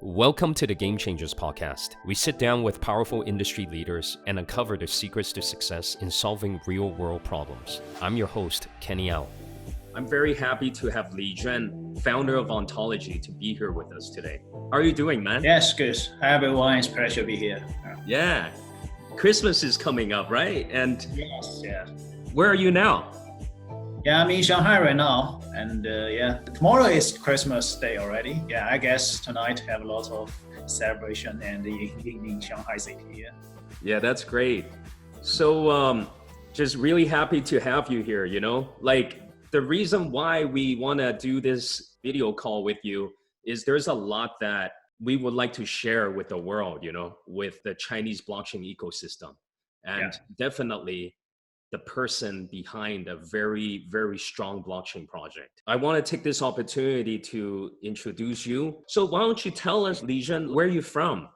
Welcome to the Game Changers podcast. We sit down with powerful industry leaders and uncover the secrets to success in solving real-world problems. I'm your host, Kenny Au. I'm very happy to have Leigen, founder of Ontology, to be here with us today. How are you doing, man? Yes, good. Hi, everyone. It's a pleasure to be here. Yeah. Christmas is coming up, right? And yes, yeah. Where are you now? Yeah, I'm in Shanghai right now. And tomorrow is Christmas Day already. Yeah, I guess tonight have a lot of celebration and in Shanghai city. Yeah, that's great. So just really happy to have you here, the reason why we want to do this video call with you is there's a lot that we would like to share with the world, with the Chinese blockchain ecosystem. And definitely the person behind a very, very strong blockchain project. I want to take this opportunity to introduce you. So why don't you tell us, Leigen, where are you from?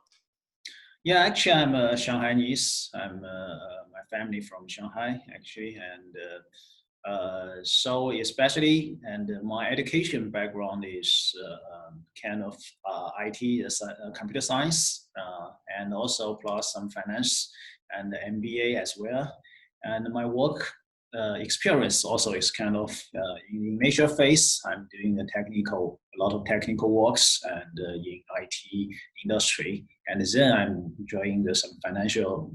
Yeah, actually, I'm a Shanghainese. I'm my family from Shanghai, actually. And so especially, and my education background is kind of IT, computer science, and also plus some finance and MBA as well. And my work experience also is kind of in major phase. I'm doing a lot of technical works and in IT industry. And then I'm joining some financial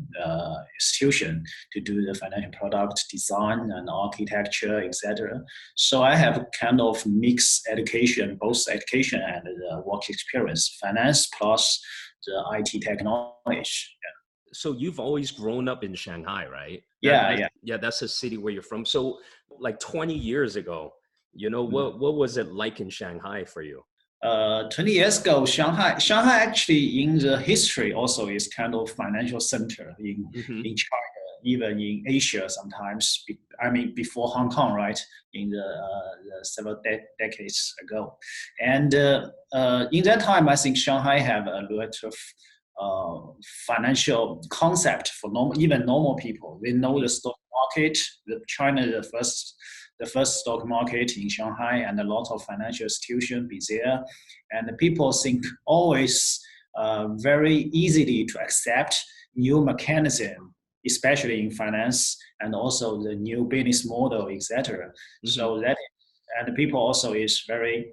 institution to do the financial product design and architecture, etc. So I have kind of mixed education, both education and work experience, finance plus the IT technology. So you've always grown up in Shanghai, right? Yeah. That's a city where you're from. So like 20 years ago, what was it like in Shanghai for you? 20 years ago, Shanghai actually in the history also is kind of financial center in China, even in Asia sometimes. I mean, before Hong Kong, right? In the several decades ago. And in that time, I think Shanghai have a lot of financial concept for even normal people. They know the stock market. China, the first stock market in Shanghai, and a lot of financial institutions be there. And the people think always very easily to accept new mechanism, especially in finance, and also the new business model, etc. So that, and the people also is very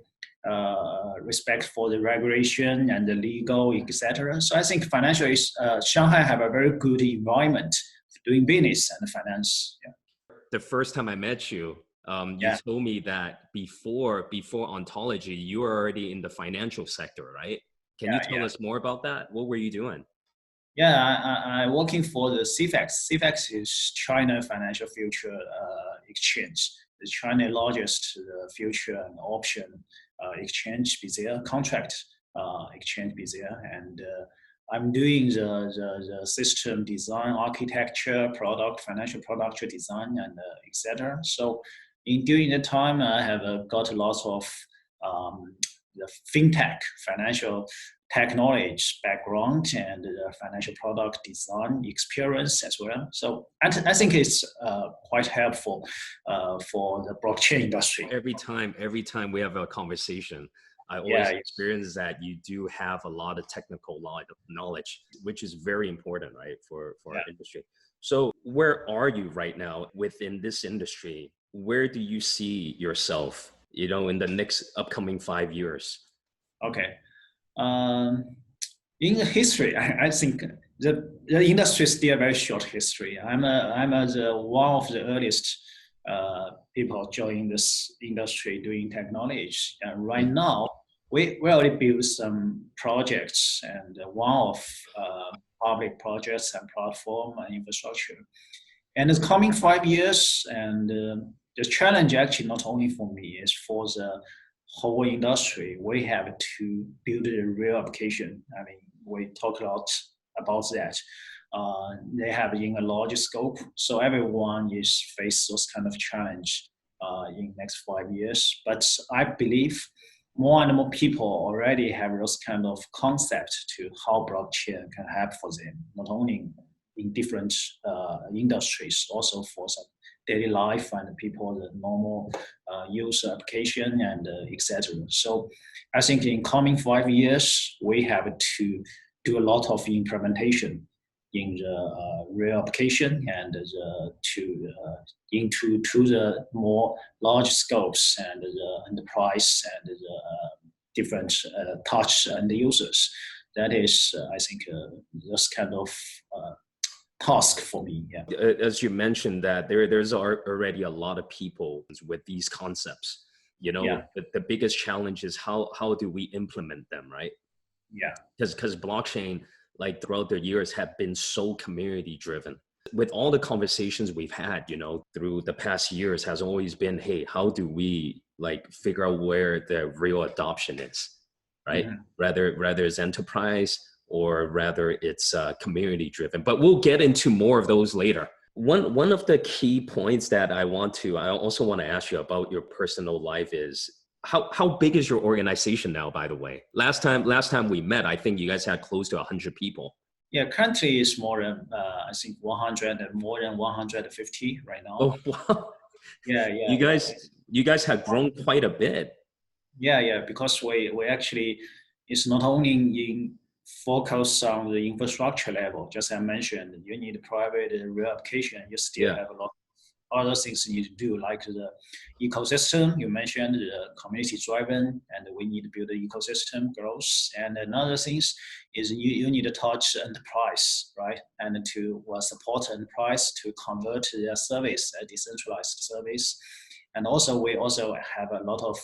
respect for the regulation and the legal, etc. So I think financial is Shanghai have a very good environment for doing business and finance. Yeah. The first time I met you, you told me that before Ontology, you were already in the financial sector, right? Can you tell us more about that? What were you doing? Yeah, I'm working for the CFEX. CFEX is China Financial Future Exchange, the China largest future and option exchange be there, contract exchange be there. And I'm doing the system design, architecture, financial product design, and etc. So during that time, I have got a lot of the fintech, financial technology background, and financial product design experience as well. So I think it's quite helpful for the blockchain industry. Every time we have a conversation, I always experience that you do have a lot of technical knowledge, which is very important, right, for our industry. So where are you right now within this industry? Where do you see yourself, in the next upcoming 5 years? Okay. In the history, I think the industry is still a very short history. I'm one of the earliest people joining this industry doing technology. And right now, we already built some projects, and one of public projects and platform and infrastructure. And the coming 5 years, and the challenge actually not only for me, is for the whole industry. We have to build a real application. I mean, we talk a lot about that. They have in a larger scope, so everyone is face those kind of challenge in next 5 years. But I believe more and more people already have those kind of concept to how blockchain can help for them, not only in different industries, also for some daily life and people, the normal use application and etc. So I think in coming 5 years, we have to do a lot of implementation in the real application and into the more large scopes and the enterprise and the different touch and the users. That is, I think, this kind of task for me. Yeah. As you mentioned that there's already a lot of people with these concepts. Yeah. The biggest challenge is how do we implement them, right? Yeah. Because blockchain, like throughout the years, have been so community driven. With all the conversations we've had, through the past years, has always been, hey, how do we like figure out where the real adoption is, right? Mm-hmm. Rather it's enterprise or rather it's community driven. But we'll get into more of those later. One of the key points that I also want to ask you about your personal life is how big is your organization now, by the way? Last time we met, I think you guys had close to 100 people. Yeah, currently it's more than I think 100 and more than 150 right now. Oh wow! Yeah. You guys have grown quite a bit. Yeah, because we actually, it's not only in focus on the infrastructure level. Just as I mentioned, you need private and real application. You still have a lot of other things you need to do, like the ecosystem. You mentioned the community driven, and we need to build the ecosystem growth. And another thing is you need to touch enterprise, right? And to support enterprise to convert their service, a decentralized service. And also we also have a lot of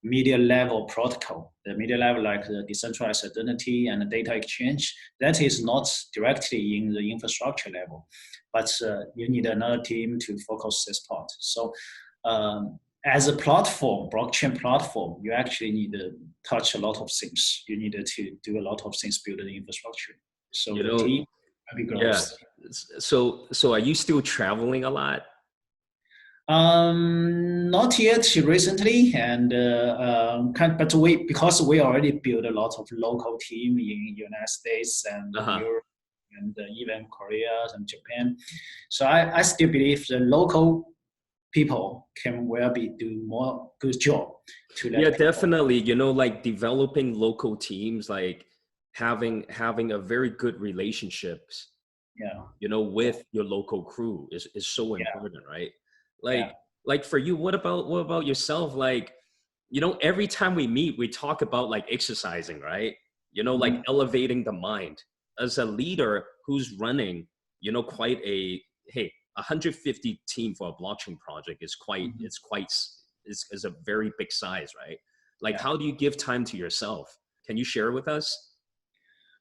media level protocol. The media level, like the decentralized identity and the data exchange, that is not directly in the infrastructure level, but you need another team to focus this part. So as a platform, blockchain platform, you actually need to touch a lot of things. You need to do a lot of things, build the infrastructure. So the team grows. Yeah. So are you still traveling a lot? Not yet recently, and but because we already built a lot of local team in United States and Europe and even Korea and Japan. So I still believe the local people can do more good job to let people. Definitely. Like developing local teams, like having a very good relationships. With your local crew is so important, right? Like for you, what about yourself? Like, every time we meet, we talk about like exercising, right? Like elevating the mind. As a leader who's running, quite a 150 team for a blockchain project is is a very big size, right? Like, how do you give time to yourself? Can you share with us?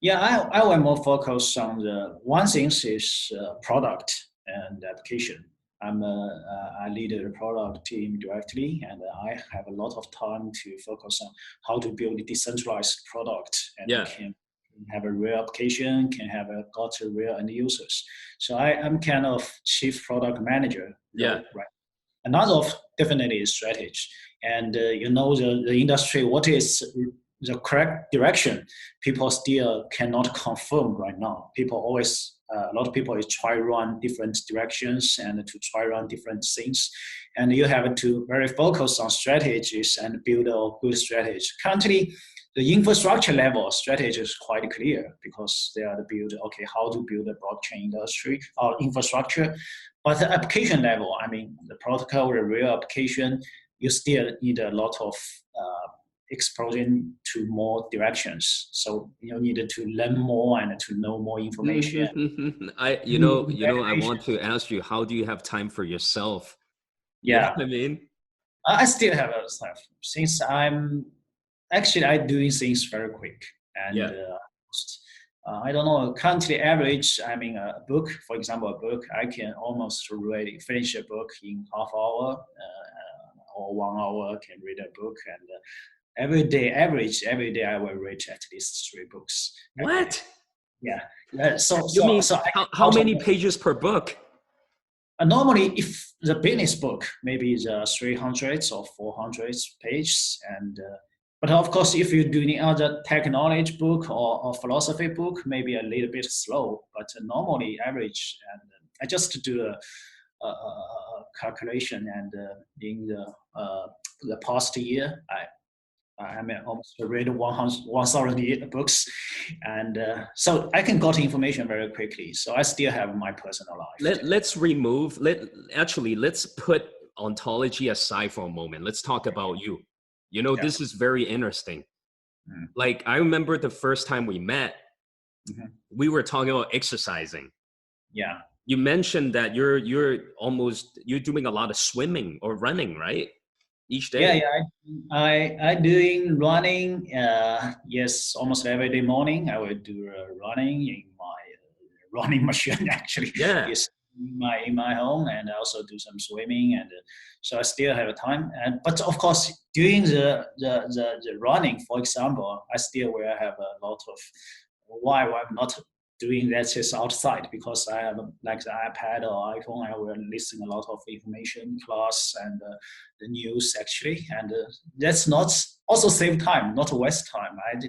Yeah, I will more focus on the one thing is product and application. I lead the product team directly, and I have a lot of time to focus on how to build a decentralized product and can have a real application, got a real end users. So I'm kind of chief product manager. Right. Another definitely is strategy, and the industry, what is the correct direction, people still cannot confirm right now. A lot of people is try run different directions and to try run different things. And you have to very focus on strategies and build a good strategy. Currently, the infrastructure level strategy is quite clear because they are how to build a blockchain industry or infrastructure. But the application level, the protocol, the real application, you still need a lot of exposing to more directions. So you needed to learn more and to know more information. I want to ask you, how do you have time for yourself? Yeah. You know what I mean? I still have a stuff since I'm doing things very quick. And I don't know, currently average, a book, for example, I can almost finish a book in half hour or 1 hour, can read a book. And every day I will read at least 3 books. What? Yeah. How many pages per book? Normally, if the business book, maybe the 300 or 400 pages, and but of course, if you're doing other technology book or philosophy book, maybe a little bit slow. But normally, average, and I just do calculation, and in the past year, I almost read 1,000 books, and so I can got information very quickly. So I still have my personal life. Let's put ontology aside for a moment. Let's talk about you. This is very interesting. Like, I remember the first time we met, we were talking about exercising. Yeah. You mentioned that you're doing a lot of swimming or running, right? Each day. I doing running. Yes, almost every day morning I will do running in my running machine. Actually, Yeah. Yes, in my home, and I also do some swimming, and so I still have time. But of course, doing the running, for example, I still will have a lot of why I'm not doing that is outside, because I have like the iPad or iPhone. I will listen a lot of information class and the news actually, and that's not also save time, not waste time. I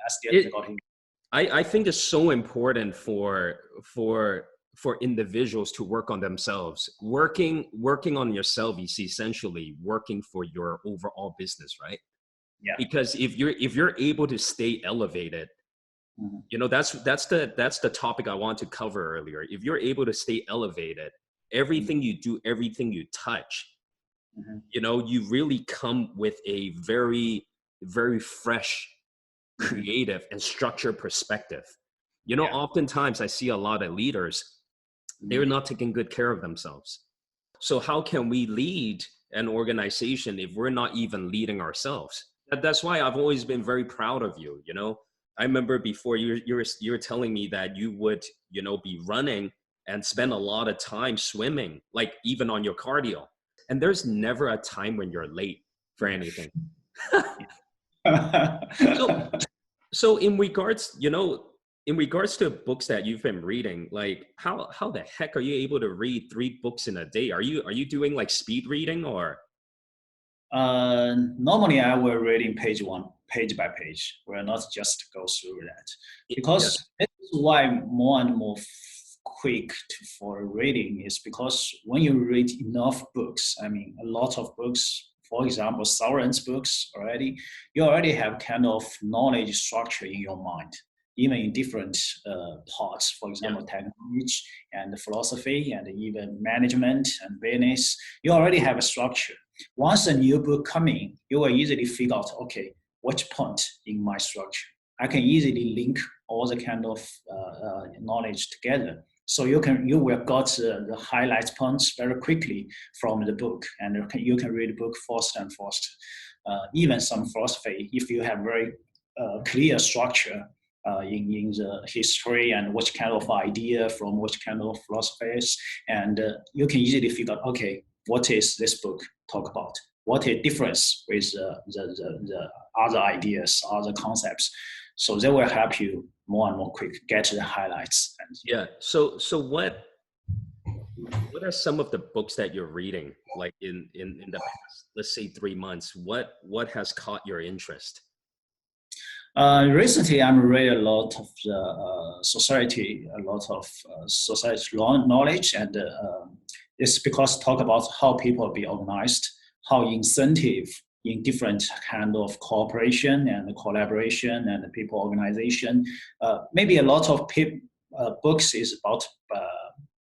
still got him. I think it's so important for individuals to work on themselves. Working on yourself is essentially working for your overall business, right? Yeah. Because if you're able to stay elevated, that's the topic I want to cover earlier. If you're able to stay elevated, everything you do, everything you touch, you really come with a very, very fresh, creative and structured perspective. Oftentimes I see a lot of leaders, they're not taking good care of themselves. So how can we lead an organization if we're not even leading ourselves? That's why I've always been very proud of you. I remember before you were telling me that you would, be running and spend a lot of time swimming, like even on your cardio. And there's never a time when you're late for anything. So in regards to books that you've been reading, like how the heck are you able to read 3 books in a day? Are you doing like speed reading or? Normally I will reading page by page. We'll not just go through that, because this is why more and more quick for reading is because when you read enough books, I mean a lot of books, for example, Sauron's books you already have kind of knowledge structure in your mind, even in different parts, for example, technology and philosophy and even management and business. You already have a structure. Once a new book comes in, you will easily figure out, okay, which point in my structure. I can easily link all the kind of knowledge together. So you will got the highlight points very quickly from the book, and you can read the book faster and faster. Even some philosophy, if you have very clear structure in the history and which kind of idea from which kind of philosophies, and you can easily figure out, okay, what is this book talk about? What is difference with the other ideas, other concepts? So they will help you more and more quick get the highlights. So what are some of the books that you're reading, like in the past, let's say 3 months? What has caught your interest? Recently, I'm reading a lot of society knowledge, and it's because talk about how people be organized, how incentive in different kind of cooperation and collaboration and people organization. Maybe a lot of books is about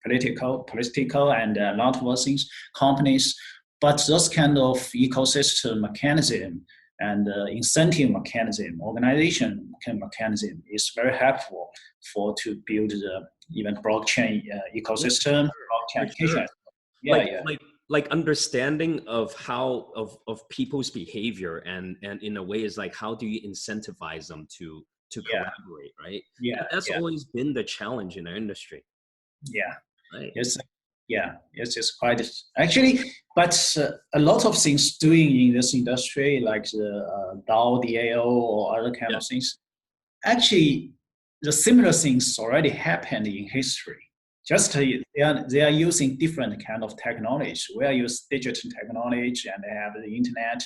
political and a lot of things, companies, but those kind of ecosystem mechanism and incentive mechanism, organization mechanism is very helpful to build the even blockchain ecosystem, blockchain application. Like understanding of how of people's behavior and in a way is like, how do you incentivize them to collaborate, right? That's always been the challenge in our industry. Right. It's just quite actually, but a lot of things doing in this industry, like the DAO or other kind of things, actually the similar things already happened in history. Just they are using different kind of technology. We are using digital technology and they have the internet.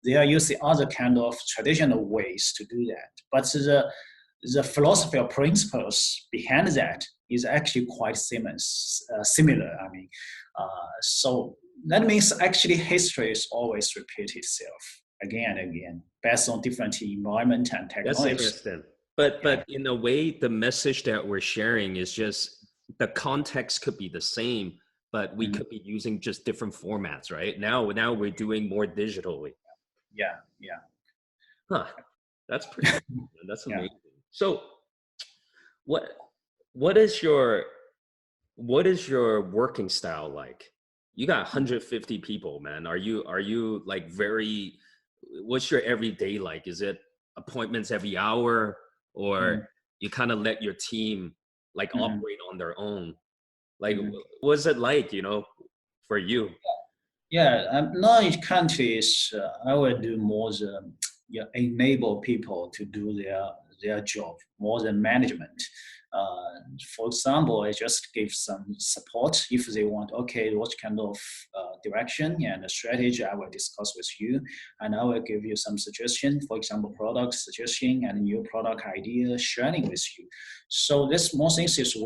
They are using other kind of traditional ways to do that. But the philosophy or principles behind that is actually quite similar. I mean, so that means actually history is always repeat itself again and again based on different environment and That's technology. interesting. But in a way, the message that we're sharing is just the context could be the same, but we could be using just different formats, right? Now we're doing more digitally. Yeah, yeah. Huh. That's pretty cool, man. That's Yeah. amazing. So what what is your working style like? You got 150 people, man. Are you like what's your everyday like? Is it appointments every hour, or Mhm. you kind of let your team like Mhm. operate on their own? Like Mhm. what's it like, for you? Yeah, now in countries, I will do more than enable people to do their job more than management. For example, I just give some support if they want. Okay, what kind of direction and strategy I will discuss with you, and I will give you some suggestion. For example, product suggestion and new product idea sharing with you. So this more things is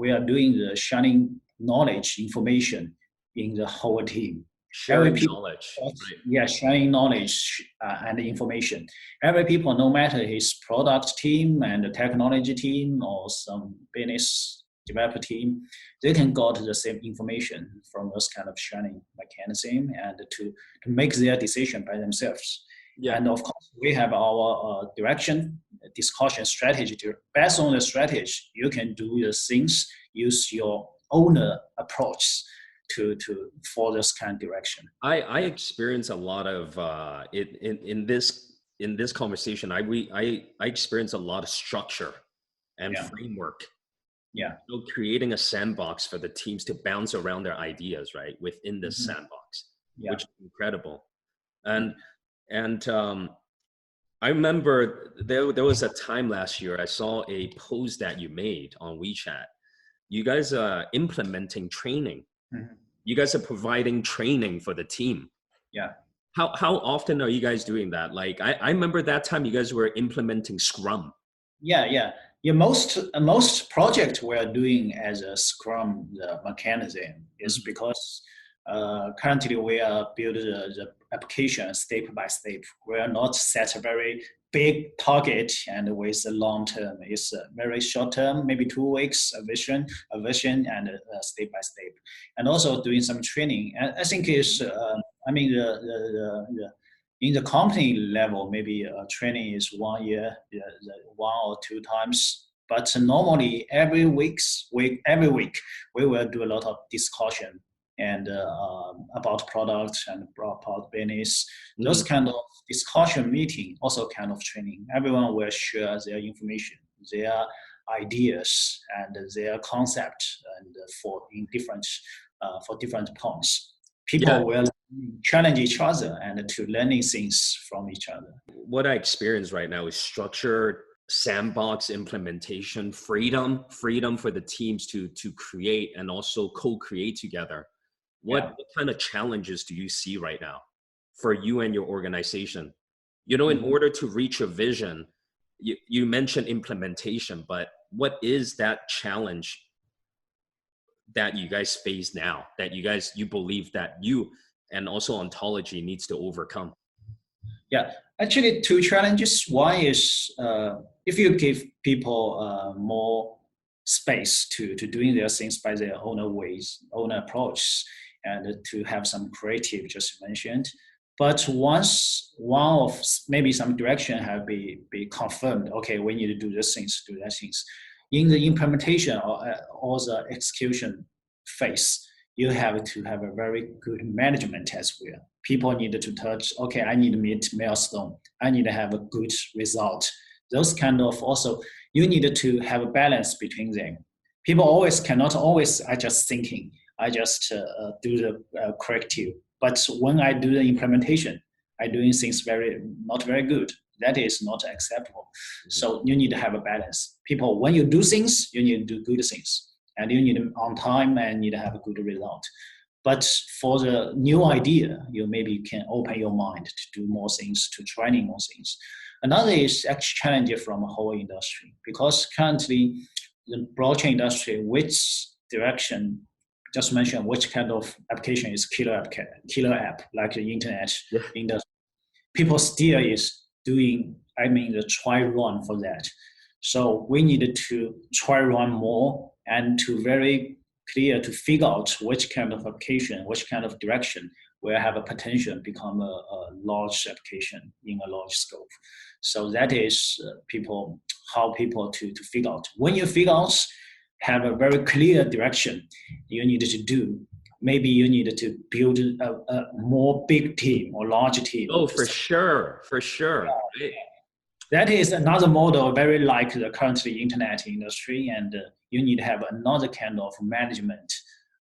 we are doing the sharing knowledge information in the whole team. Every Sharing people, knowledge, right? yeah, sharing knowledge and information. Every people, no matter his product team and the technology team or some business developer team, they can got the same information from those kind of sharing mechanism and to make their decision by themselves. Yeah. And of course, we have our direction, discussion strategy. Based on the strategy, you can do the things, use your own approach to for this kind of direction. I Yeah, experience a lot of in this conversation. I experience a lot of structure and yeah, framework. yeah, Creating a sandbox for the teams to bounce around their ideas, right, within this hmm, sandbox, yeah, which is incredible. mm, And I remember there was a time last year I saw a post that you made on WeChat. You guys are implementing training. mhm, You guys are providing training for the team. yeah. How often are you guys doing that? Like I remember that time you guys were implementing Scrum. Yeah, yeah, yeah. Most project we are doing as a Scrum mechanism is Mhm. because currently we are building the application step by step. We are not set a very big target and with a long term. It's a very short term, maybe 2 weeks, a vision, and step by step. And also doing some training. And I think is I mean the in the company level, maybe training is 1 year, the 1 or 2 times. But normally every week, we will do a lot of discussion and about products and about business. Those Mhm. kind of discussion meeting, also kind of training. Everyone will share their information, their ideas, and their concept, and for different points. Yeah, People will challenge each other and to learning things from each other. what I experience right now is structured sandbox implementation, freedom for the teams to create and also co-create together. Yeah. What kind of challenges do you see right now for you and your organization? In Mhm. order to reach a vision, you mentioned implementation, but what is that challenge that you guys face now that you believe that you and also ontology needs to overcome? Yeah, actually, two challenges. One is if you give people more space to doing their things by their own ways, own approach, and to have some creative, just mentioned. But once one of maybe some direction have be confirmed, okay, we need to do these things, do that things. In the implementation or the execution phase, you have to have a very good management as well. People need to touch, okay, I need to meet milestone. I need to have a good result. Those kind of also, you need to have a balance between them. People always cannot always, I just thinking, I just do the corrective. But when I do the implementation, I doing things not very good. That is not acceptable. Mhm. So you need to have a balance. People, when you do things, you need to do good things and you need on time and need to have a good result. But for the new idea, you maybe can open your mind to do more things, to training more things. Another is actually challenge from a whole industry because currently the blockchain industry, which direction, just mention which kind of application is killer app, like the internet Yeah. industry. People still is doing, the try run for that. So we needed to try run more and to very clear to figure out which kind of application, which kind of direction will have a potential become a large application in a large scope. So that is how people to figure out. When you figure out, have a very clear direction you need to do. Maybe you need to build a more big team or large team. Oh, for sure. Yeah. That is another model, very like the currently internet industry, and you need to have another kind of management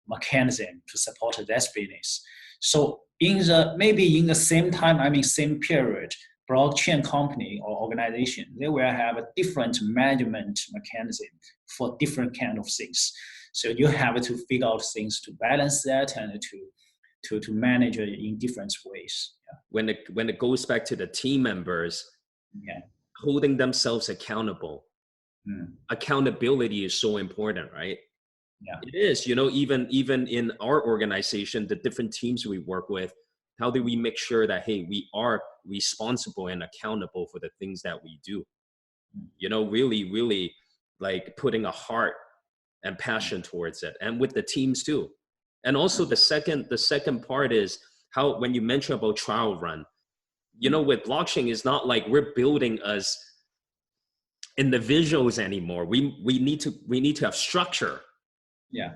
mechanism to support that business. So maybe in the same time, same period, blockchain company or organization, they will have a different management mechanism for different kind of things. So you have to figure out things to balance that and to manage it in different ways. Yeah. When it goes back to the team members, yeah, holding themselves accountable. Accountability is so important, right? Yeah, it is. Even in our organization, the different teams we work with, how do we make sure that, hey, we are responsible and accountable for the things that we do? Really like putting a heart and passion towards it, and with the teams too. And also the second part is how, when you mention about trial run, with blockchain, it's not like we're building as individuals anymore. We need to have structure. Yeah.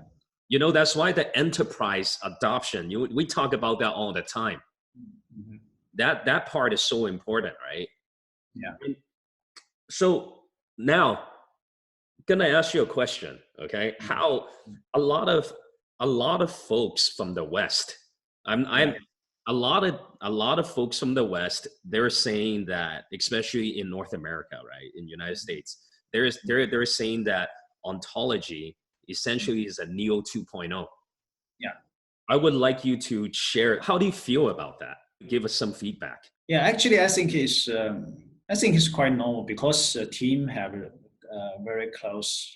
That's why the enterprise adoption, we talk about that all the time. Mm-hmm. That part is so important, right? Yeah. And so now, gonna ask you a question, okay? Mm-hmm. How a lot of folks from the West, a lot of folks from the West, they're saying that, especially in North America, right, in the United States, they're saying that Ontology essentially is a Neo 2.0. Yeah. I would like you to share, how do you feel about that? Give us some feedback. Yeah, actually, I think it's quite normal, because the team have a very close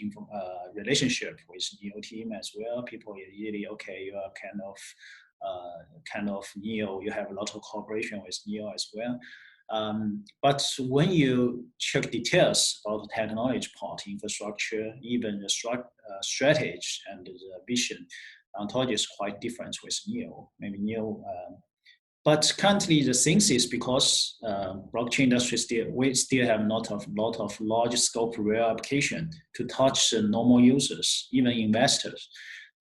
relationship with Neo team as well. People are usually, okay, you are kind of Neo, you have a lot of cooperation with Neo as well. But when you check details about the technology part, infrastructure, even the strategy and the vision, Ontology is quite different with Neo. Maybe Neo, but currently the things is because blockchain industry we still have lot of large scope real application to touch the normal users, even investors.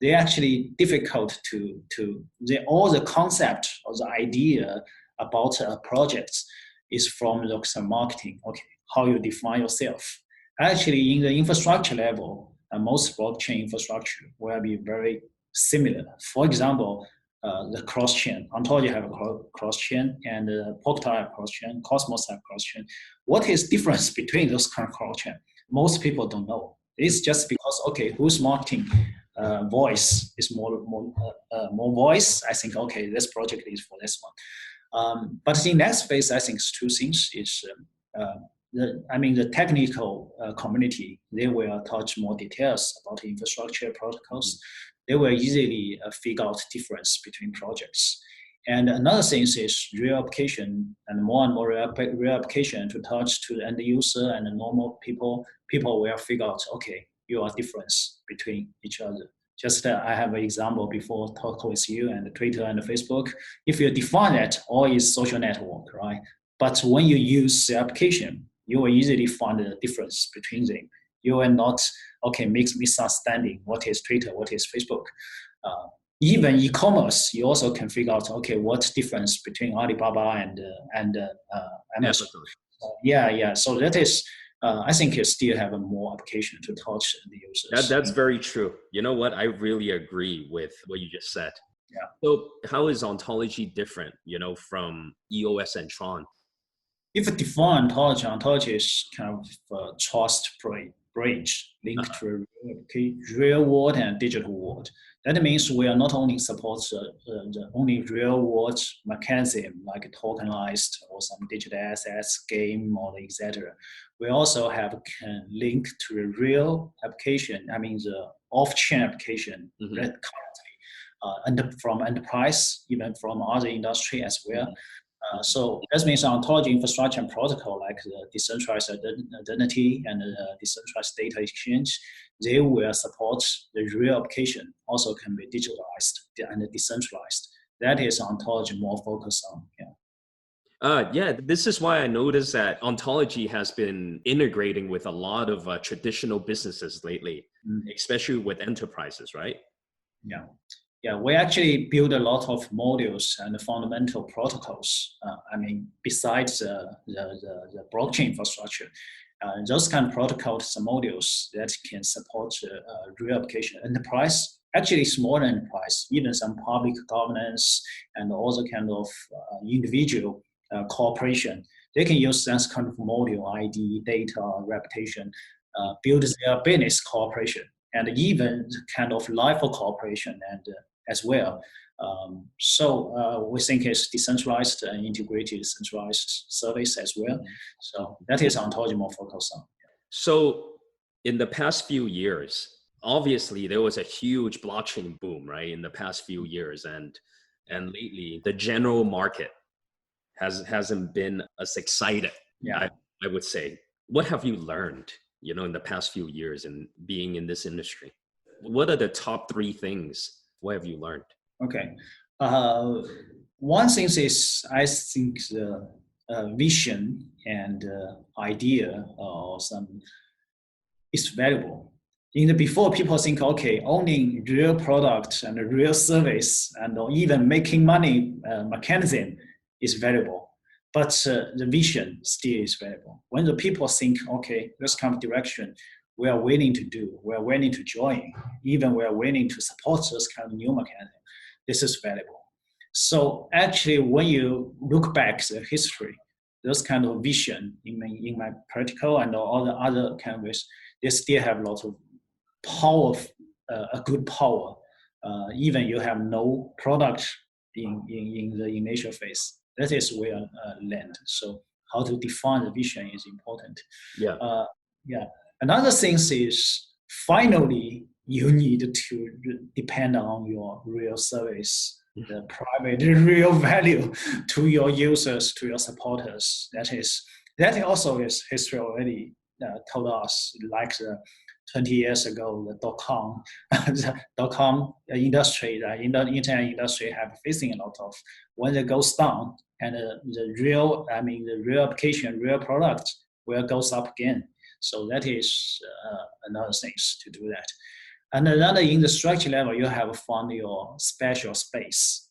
They're actually difficult all the concept or the idea about a project is from the marketing. Okay, how you define yourself. Actually, in the infrastructure level, most blockchain infrastructure will be very similar. For example, the cross-chain. Ontology have a cross-chain, and Polkadot have cross-chain, Cosmos have cross-chain. What is difference between those kind of cross-chain? Most people don't know. It's just because, okay, whose marketing voice is more voice? I think, okay, this project is for this one. But in that space, I think two things is, the technical community, they will touch more details about the infrastructure protocols. They will easily figure out difference between projects. And another thing is real application, and more real application to touch to the end user and the normal people. People will figure out, okay, you are difference between each other. Just I have an example before talk with you, and Twitter and Facebook. If you define that, all is social network, right? But when you use the application, you will easily find the difference between them. You will not, okay, makes misunderstanding what is Twitter, what is Facebook. Even e-commerce, you also can figure out, okay, what's difference between Alibaba and Amazon. Yeah. So that is, I think you still have a more application to touch the users. That's very true. You know what? I really agree with what you just said. Yeah. So how is Ontology different, from EOS and Tron? If you define Ontology is kind of trust play. bridge linked to real world and digital world. That means we are not only support the only real world mechanism like tokenized or some digital assets, game, or etc. We also have can link to a real application. I mean the off-chain application that currently from enterprise, even from other industry as well. So that means ontology infrastructure and protocol like the decentralized identity and the decentralized data exchange, they will support the real application, also can be digitalized and decentralized. That is ontology more focused on. Yeah, this is why I noticed that Ontology has been integrating with a lot of traditional businesses lately, especially with enterprises, right? Yeah, we actually build a lot of modules and fundamental protocols. Besides the blockchain infrastructure, those kind of protocols and modules that can support real application enterprise. Actually, small enterprise, even some public governance and also kind of individual corporation, they can use that kind of module, ID, data, reputation, build their business cooperation, and even kind of life of cooperation and as well. We think it's decentralized and integrated decentralized service as well. So that is ontology more focused on. So in the past few years, obviously there was a huge blockchain boom, right? In the past few years, and lately the general market hasn't been as excited. I would say. What have you learned, in the past few years in being in this industry? What are the top 3 things? What have you learned? Okay. One thing is, I think the vision and idea or some is valuable. Before, people think, okay, owning real product and real service and even making money mechanism is valuable. But the vision still is valuable. When the people think, okay, this kind of direction we are willing to do, we are willing to join, even we are willing to support this kind of new mechanism, this is valuable. So actually, when you look back at the history, those kind of vision in my practical and all the other kind of ways, they still have lots of power, a good power. Even you have no product in the initial phase. That is where land. So how to define the vision is important. Another thing is finally you need to depend on your real service, the private real value to your users, to your supporters. That also is history already told us, like the 20 years ago, the dot-com industry, the internet industry have facing a lot of, when it goes down and the real application, real product will goes up again. So that is another thing to do that. And another, in the structure level, you have found your special space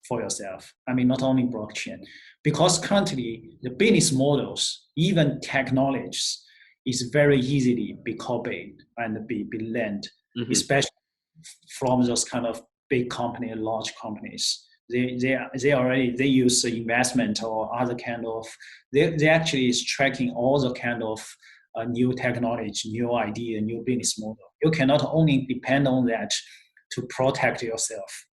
for yourself. Not only blockchain, because currently the business models, even technologies, is very easily be copied and be learned, especially from those kind of big company, large companies. They use investment or other kind of, they actually is tracking all the kind of new technology, new idea, new business model. You cannot only depend on that to protect yourself.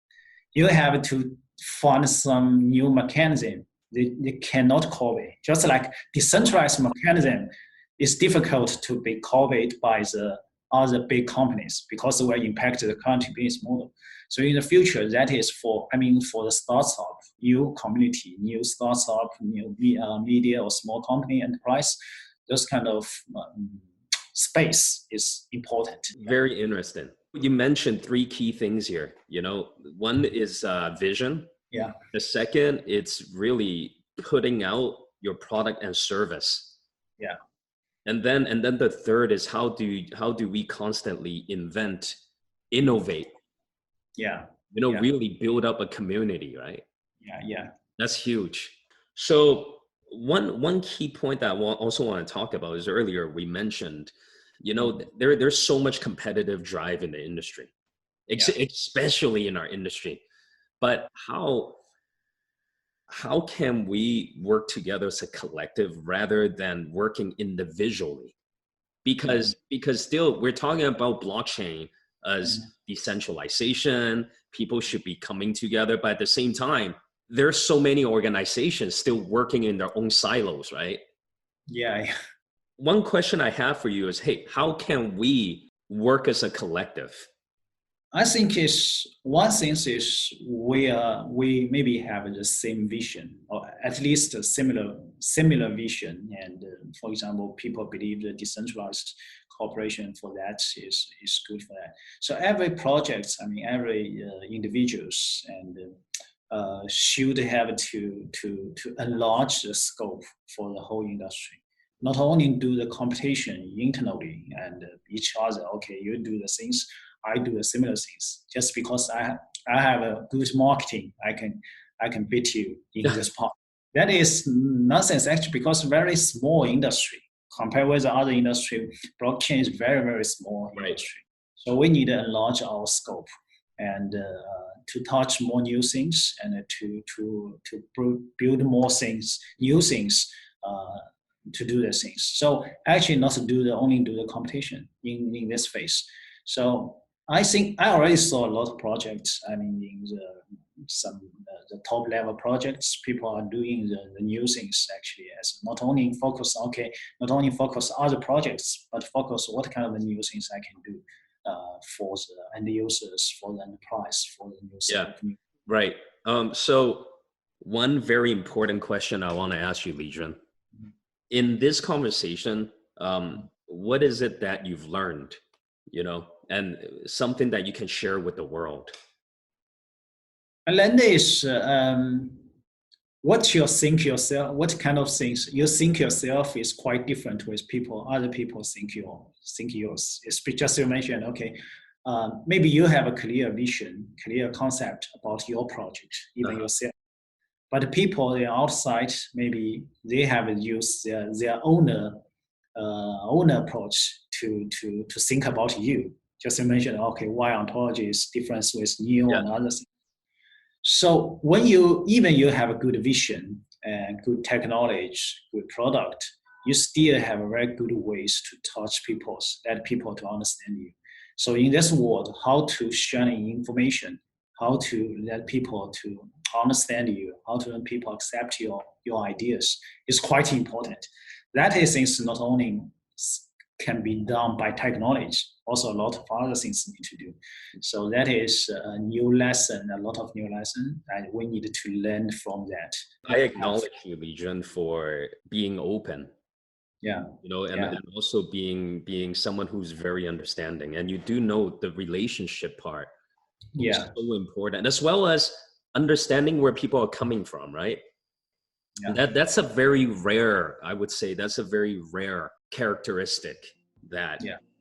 You have to find some new mechanism. They cannot copy. Just like decentralized mechanism is difficult to be copied by the other big companies because they will impact the current business model. So in the future, that is for the startup, new community, new startup, new media or small company enterprise, those kind of space is important. Very interesting. You mentioned 3 key things here. One is vision. Yeah. The second, it's really putting out your product and service. Yeah. And then the third is how do we constantly innovate? Yeah. Really build up a community, right? Yeah. That's huge. So one key point that I also want to talk about is earlier we mentioned, there's so much competitive drive in the industry, especially in our industry. But how can we work together as a collective rather than working individually? because still we're talking about blockchain as decentralization. People should be coming together, but at the same time, there's so many organizations still working in their own silos, right? Yeah. One question I have for you is, hey, how can we work as a collective? I think one thing is we maybe have the same vision, or at least a similar vision. And for example, people believe the decentralized cooperation for that is good for that. So every project, I mean, every individuals and should have to enlarge the scope for the whole industry. Not only do the competition internally and each other, okay, you do the things, I do the similar things. Just because I have a good marketing, I can beat you in this part. That is nonsense actually, because very small industry compared with the other industry. Blockchain is very, very small industry. So we need to enlarge our scope and to touch more new things and to build more things, new things. To do the things. So actually not to only do the competition in this phase. So I think I already saw a lot of projects. I mean, in the top level projects, people are doing the new things actually, as not only focus other projects, but focus what kind of the new things I can do for the end users, for the enterprise, for the new community. Right. So one very important question I want to ask you, Leigen. In this conversation, what is it that you've learned, and something that you can share with the world? I learned is what you think yourself, what kind of things you think yourself is quite different with other people think yours. It's just you mentioned, okay, maybe you have a clear vision, clear concept about your project, even yourself. But people on the outside, maybe they have used their own approach to think about you. Just to mention, okay, why Ontology is different with new and other things. So when you have a good vision and good technology, good product, you still have very good ways to touch let people to understand you. So in this world, how to share information, how to let people to understand you, how to let people accept your ideas is quite important. That is things not only can be done by technology, also a lot of other things need to do. So that is a lot of new lesson, and we need to learn from that. I acknowledge you, Leigen, for being open. Yeah. And also being someone who's very understanding, and you do know the relationship part. Is so important, as well as understanding where people are coming from, right? That's a very rare, I would say, that's a very rare characteristic that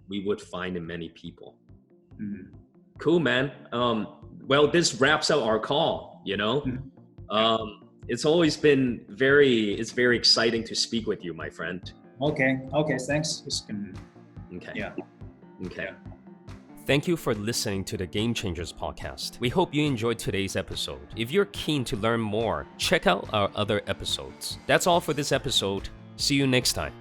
we would find in many people. Cool, man. Well, this wraps up our call. It's always been very exciting to speak with you, my friend. Okay, thanks. Okay. Thank you for listening to the Game Changers podcast. We hope you enjoyed today's episode. If you're keen to learn more, check out our other episodes. That's all for this episode. See you next time.